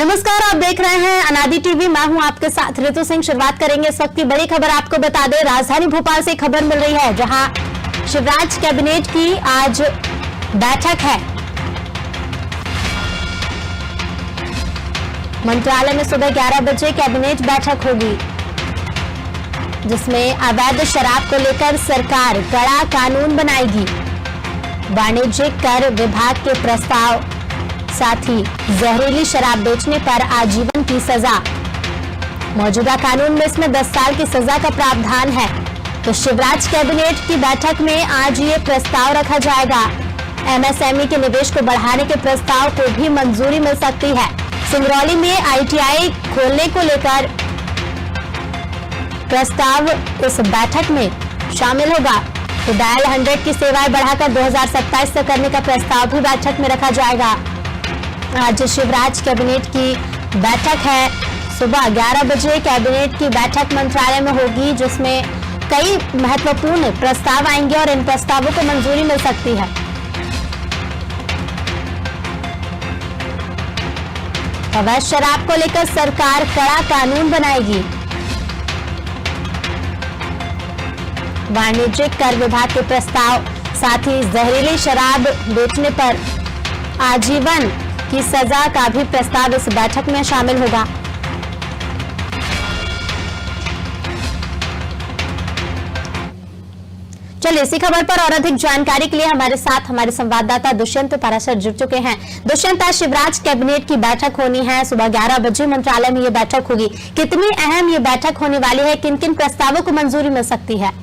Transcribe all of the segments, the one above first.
नमस्कार, आप देख रहे हैं अनादि टीवी। मैं हूं आपके साथ ऋतु सिंह। शुरुआत करेंगे इस वक्त की बड़ी खबर। आपको बता दें, राजधानी भोपाल से खबर मिल रही है जहां शिवराज कैबिनेट की आज बैठक है। मंत्रालय में सुबह 11 बजे कैबिनेट बैठक होगी, जिसमें अवैध शराब को लेकर सरकार कड़ा कानून बनाएगी। वाणिज्यिक कर विभाग के प्रस्ताव, साथ ही जहरीली शराब बेचने पर आजीवन की सजा। मौजूदा कानून में इसमें 10 साल की सजा का प्रावधान है। तो शिवराज कैबिनेट की बैठक में आज ये प्रस्ताव रखा जाएगा। एमएसएमई के निवेश को बढ़ाने के प्रस्ताव को भी मंजूरी मिल सकती है। सिंगरौली में आईटीआई खोलने को लेकर प्रस्ताव इस बैठक में शामिल होगा। तो डायल 100 की सेवाएं बढ़ाकर 2027 तक करने का प्रस्ताव भी बैठक में रखा जाएगा। आज शिवराज कैबिनेट की बैठक है। सुबह 11 बजे कैबिनेट की बैठक मंत्रालय में होगी, जिसमें कई महत्वपूर्ण प्रस्ताव आएंगे और इन प्रस्तावों को मंजूरी मिल सकती है। अवैध शराब को लेकर सरकार कड़ा कानून बनाएगी। वाणिज्यिक कर विभाग के प्रस्ताव, साथ ही जहरीली शराब बेचने पर आजीवन की सजा का भी प्रस्ताव इस बैठक में शामिल होगा। चलिए, इसी खबर पर और अधिक जानकारी के लिए हमारे साथ हमारे संवाददाता दुष्यंत पाराशर जुड़ चुके हैं। दुष्यंत, आज शिवराज कैबिनेट की बैठक होनी है। सुबह 11 बजे मंत्रालय में ये बैठक होगी। कितनी अहम ये बैठक होने वाली है? किन किन प्रस्तावों को मंजूरी मिल सकती है?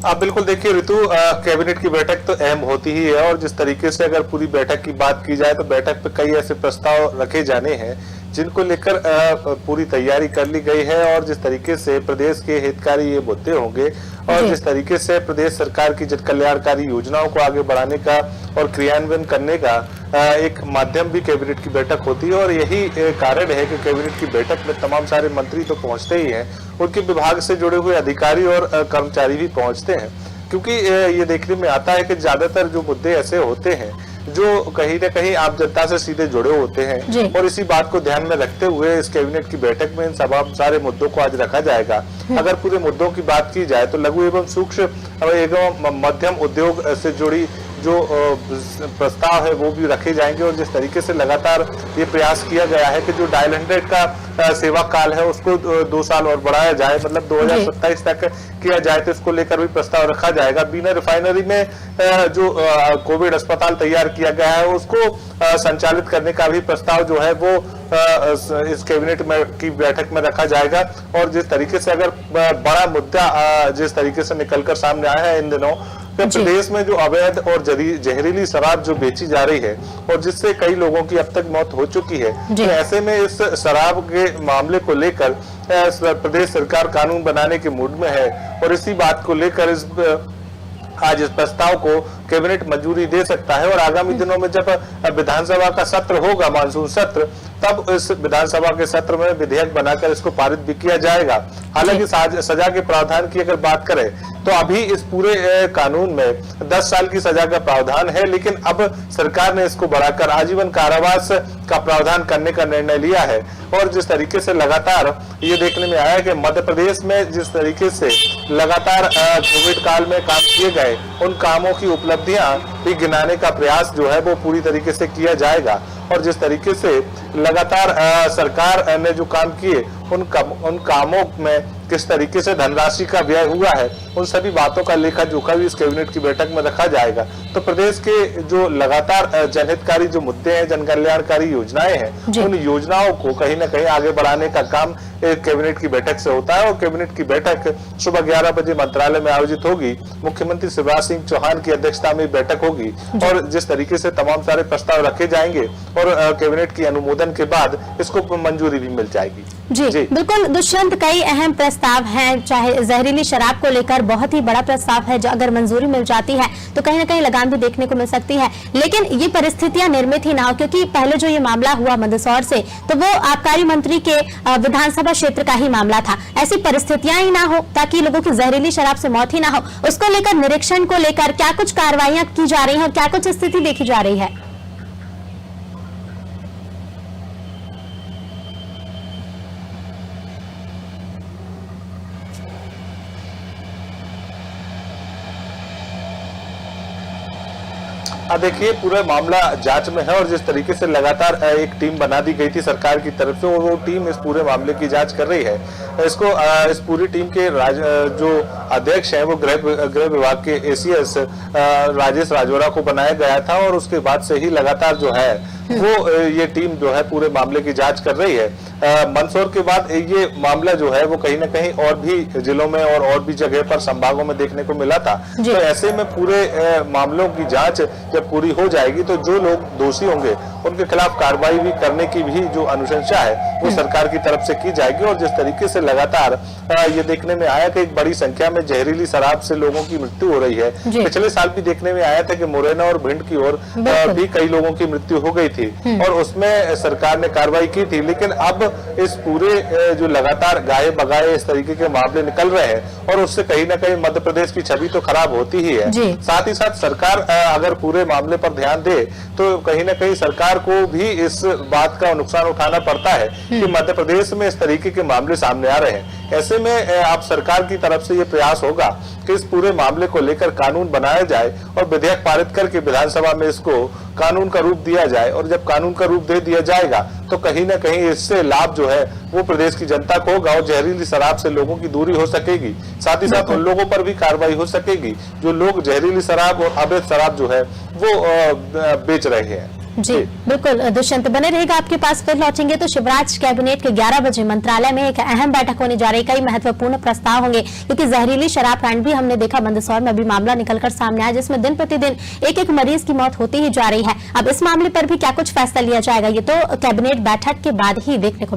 आप बिल्कुल देखिए ऋतु, कैबिनेट की बैठक तो अहम होती ही है और जिस तरीके से अगर पूरी बैठक की बात की जाए तो बैठक पे कई ऐसे प्रस्ताव रखे जाने हैं जिनको लेकर पूरी तैयारी कर ली गई है। और जिस तरीके से प्रदेश के हितकारी ये मुद्दे होंगे और जिस तरीके से प्रदेश सरकार की जन कल्याणकारी योजनाओं को आगे बढ़ाने का और क्रियान्वयन करने का एक माध्यम भी कैबिनेट की बैठक होती है। और यही कारण है कि कैबिनेट की बैठक में तमाम सारे मंत्री तो पहुंचते ही हैं, उनके विभाग से जुड़े हुए अधिकारी और कर्मचारी भी पहुंचते हैं, क्योंकि ये देखने में आता है कि ज्यादातर जो मुद्दे ऐसे होते हैं जो कहीं न कहीं आप जनता से सीधे जुड़े होते हैं। और इसी बात को ध्यान में रखते हुए इस कैबिनेट की बैठक में इन सारे मुद्दों को आज रखा जाएगा। अगर पूरे मुद्दों की बात की जाए तो लघु एवं सूक्ष्म एवं मध्यम उद्योग से जुड़ी जो प्रस्ताव है वो भी रखे जाएंगे। और जिस तरीके से लगातार ये प्रयास किया गया है कि जो डायल 100 का सेवा काल है उसको 2 साल और बढ़ाया जाए, मतलब 2027 तक किया जाए, तो इसको लेकर भी प्रस्ताव रखा जाएगा। बीना रिफाइनरी में जो कोविड अस्पताल तैयार किया गया है उसको संचालित करने का भी प्रस्ताव जो है वो इस कैबिनेट में की बैठक में रखा जाएगा। और जिस तरीके से अगर बड़ा मुद्दा जिस तरीके से निकलकर सामने आया है इन दिनों, प्रदेश में जो अवैध और जहरीली शराब जो बेची जा रही है और जिससे कई लोगों की अब तक मौत हो चुकी है, तो ऐसे में इस शराब के मामले को लेकर प्रदेश सरकार कानून बनाने के मूड में है। और इसी बात को लेकर आज इस प्रस्ताव को कैबिनेट मंजूरी दे सकता है। और आगामी दिनों में जब विधानसभा का सत्र होगा, मानसून सत्र, तब इस विधानसभा के सत्र में विधेयक बनाकर इसको पारित भी किया जाएगा। हालांकि सजा के प्रावधान की अगर बात करें तो अभी इस पूरे कानून में 10 साल की सजा का प्रावधान है, लेकिन अब सरकार ने इसको बढ़ाकर आजीवन कारावास का प्रावधान करने का निर्णय लिया है। और जिस तरीके से लगातार ये देखने में आया कि मध्य प्रदेश में जिस तरीके से लगातार कोविड काल में काम किए गए, उन कामों की उपलब्धियां भी गिनाने का प्रयास जो है वो पूरी तरीके से किया जाएगा। और जिस तरीके से लगातार सरकार ने जो काम किए उन कामों में किस तरीके से धनराशि का व्यय हुआ है, उन सभी बातों का लेखा जोखा भी इस कैबिनेट की बैठक में रखा जाएगा। तो प्रदेश के जो लगातार जनहितकारी जो मुद्दे हैं, जन कल्याणकारी योजनाएं हैं, उन योजनाओं को कहीं न कहीं आगे बढ़ाने का काम कैबिनेट की बैठक से होता है। और कैबिनेट की बैठक सुबह 11 बजे मंत्रालय में आयोजित होगी। मुख्यमंत्री शिवराज सिंह चौहान की अध्यक्षता में बैठक होगी और जिस तरीके से तमाम सारे प्रस्ताव रखे जाएंगे और कैबिनेट की अनुमोदन के बाद इसको मंजूरी भी मिल जाएगी। जी बिल्कुल दुष्यंत, कई अहम प्रस्ताव हैं, चाहे जहरीली शराब को लेकर बहुत ही बड़ा प्रस्ताव है जो अगर मंजूरी मिल जाती है तो कहीं ना कहीं लगाम भी देखने को मिल सकती है। लेकिन ये परिस्थितियां निर्मित ही ना हो, क्योंकि पहले जो ये मामला हुआ मंदसौर से तो वो आबकारी मंत्री के विधानसभा क्षेत्र का ही मामला था। ऐसी परिस्थितियां ही ना हो ताकि लोगों की जहरीली शराब से मौत ही ना हो, उसको लेकर निरीक्षण को लेकर क्या कुछ कार्रवाइयां की जा रही है और क्या कुछ स्थिति देखी जा रही है? देखिए, पूरा मामला जांच में है और जिस तरीके से लगातार एक टीम बना दी गई थी सरकार की तरफ से और वो टीम इस पूरे मामले की जांच कर रही है। इस पूरी टीम के जो अध्यक्ष हैं वो गृह विभाग के एसीएस राजेश राजौरा को बनाया गया था और उसके बाद से ही लगातार जो है वो ये टीम जो है पूरे मामले की जांच कर रही है। मंदसौर के बाद ये मामला जो है वो कहीं ना कहीं और भी जिलों में और भी जगह पर संभागों में देखने को मिला था। तो ऐसे में पूरे मामलों की जांच जब पूरी हो जाएगी तो जो लोग दोषी होंगे उनके खिलाफ कार्रवाई भी करने की भी जो अनुशंसा है वो सरकार की तरफ से की जाएगी। और जिस तरीके से लगातार ये देखने में आया कि एक बड़ी संख्या में जहरीली शराब से लोगों की मृत्यु हो रही है। पिछले साल भी देखने में आया था कि मुरैना और भिंड की ओर भी कई लोगों की मृत्यु हो गई थी और उसमें सरकार ने कार्रवाई की थी। लेकिन अब इस पूरे जो लगातार गाये बगाए इस तरीके के मामले निकल रहे हैं और उससे कहीं ना कहीं मध्य प्रदेश की छवि तो खराब होती ही है। साथ ही साथ सरकार अगर पूरे मामले पर ध्यान दे तो कहीं ना कहीं सरकार को भी इस बात का नुकसान उठाना पड़ता है कि मध्य प्रदेश में इस तरीके के मामले सामने आ रहे हैं। ऐसे में अब सरकार की तरफ से ये प्रयास होगा कि इस पूरे मामले को लेकर कानून बनाया जाए और विधेयक पारित करके विधानसभा में इसको कानून का रूप दिया जाए। और जब कानून का रूप दे दिया जाएगा तो कहीं ना कहीं इससे लाभ जो है वो प्रदेश की जनता को होगा और जहरीली शराब से लोगों की दूरी हो सकेगी। साथ ही साथ उन लोगों पर भी कार्रवाई हो सकेगी जो लोग जहरीली शराब और अवैध शराब जो है वो बेच रहे हैं। जी बिल्कुल दुष्यंत, बने रहेगा आपके पास, फिर लौटेंगे तो शिवराज कैबिनेट के 11 बजे मंत्रालय में एक अहम बैठक होने जा रही। कई महत्वपूर्ण प्रस्ताव होंगे क्योंकि जहरीली शराब कांड भी हमने देखा मंदसौर में अभी मामला निकलकर सामने आया जिसमें दिन प्रतिदिन एक मरीज की मौत होती ही जा रही है। अब इस मामले पर भी क्या कुछ फैसला लिया जाएगा ये तो कैबिनेट बैठक के बाद ही देखने को